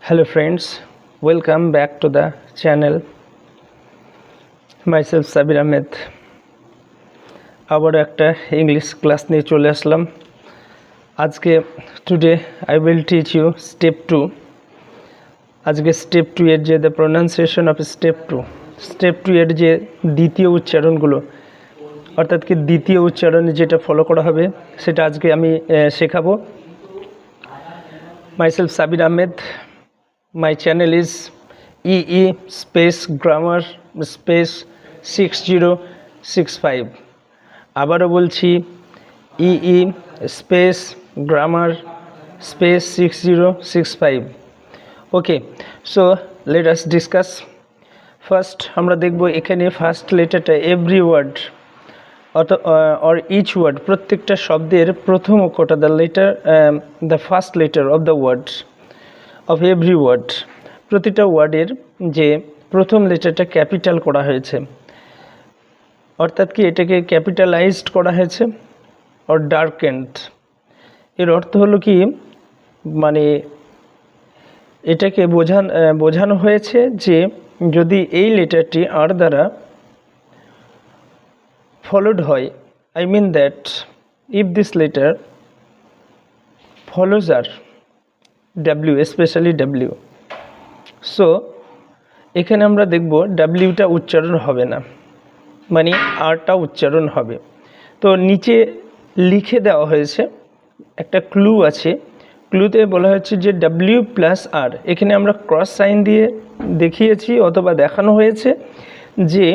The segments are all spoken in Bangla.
Hello friends, welcome back to the channel. Myself Sabir Ahmed. আবার একটা ইংলিশ ক্লাস নিয়ে চলে আসলাম আজকে। Today I will teach you step 2। আজকে স্টেপ 2 এর যে দ্য প্রোনাউন্সিয়েশন অফ স্টেপ 2 এর যে দ্বিতীয় উচ্চারণগুলো, অর্থাৎ কি দ্বিতীয় উচ্চারণে যেটা ফলো করা হবে সেটা আজকে আমি শেখাবো। Myself Sabir Ahmed. My channel is EE space grammar space 6065। আবারও বলছি EE space grammar space 6065। Okay, so let us discuss. First আমরা দেখব এখানে ফার্স্ট লেটারটা every word or each word, প্রত্যেকটা শব্দের প্রথম অক্ষরটা the first letter of the word of every word, প্রতিটা ওয়ার্ডের যে প্রথম লেটারটা ক্যাপিটাল করা হয়েছে, অর্থাৎ কি এটাকে ক্যাপিটালাইজড করা হয়েছে অর ডার্কেন্ড। এর অর্থ হলো কি, মানে এটাকে বোঝানো হয়েছে যে যদি এই লেটারটি আর দ্বারা ফলোড হয়, I mean that if this letter follows R W, specially W, so এখানে আমরা দেখব ডাব্লিউটা উচ্চারণ হবে না, মানে আরটা উচ্চারণ হবে। তো নিচে লিখে দেওয়া হয়েছে, একটা ক্লু আছে, ক্লুতে বলা হচ্ছে যে W প্লাস আর। এখানে আমরা ক্রস সাইন দিয়ে দেখিয়েছি অথবা দেখানো হয়েছে যে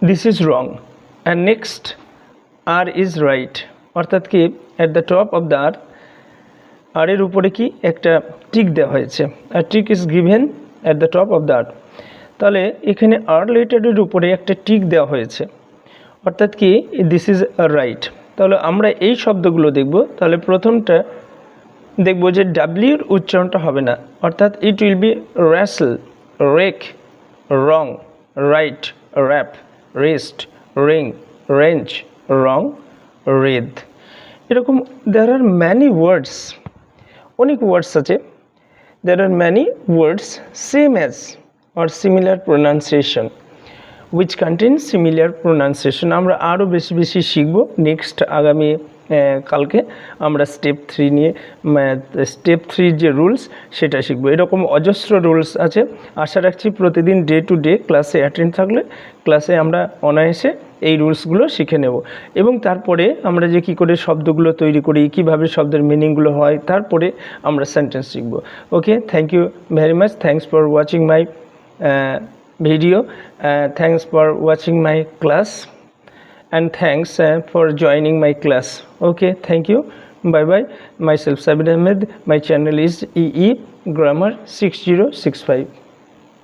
this is wrong and next R is right, অর্থাৎ কি at the top of the R এর উপরে কি একটা টিক দেওয়া হয়েছে, আর tick is given at the top of the R. তাহলে এখানে আর লেটারের উপরে একটা টিক দেওয়া হয়েছে, অর্থাৎ কি দিস ইজ রাইট। তাহলে আমরা এই শব্দগুলো দেখব। তাহলে প্রথমটা দেখব যে ডাব্লিউর উচ্চারণটা হবে না, অর্থাৎ it will be wrestle, wreck, wrong, write, wrap, wrest, wring, wrench, wrong, wreath. এরকম দেয়ার আর ম্যানি ওয়ার্ডস, অনেক ওয়ার্ডস আছে। There are many words same as or similar pronunciation which contain similar pronunciation. আমরা আরও বেশি শিখব নেক্সট আগামী কালকে। আমরা স্টেপ 3 নিয়ে স্টেপ 3 যে রুলস সেটা শিখব। এরকম অজস্র রুলস আছে। আশা রাখছি প্রতিদিন ডে টু ডে ক্লাসে অ্যাটেন্ড থাকলে ক্লাসে আমরা অনায়াসে এই রুলসগুলো শিখে নেব, এবং তারপরে আমরা যে কী করে শব্দগুলো তৈরি করি, কীভাবে শব্দের মিনিংগুলো হয়, তারপরে আমরা সেন্টেন্স শিখব। Okay, thank you very much. Thanks for watching my video. Thanks for watching my class and thanks for joining my class. Okay, thank you. Bye bye. Myself Sabir Ahmed. My channel is EE Grammar 6065.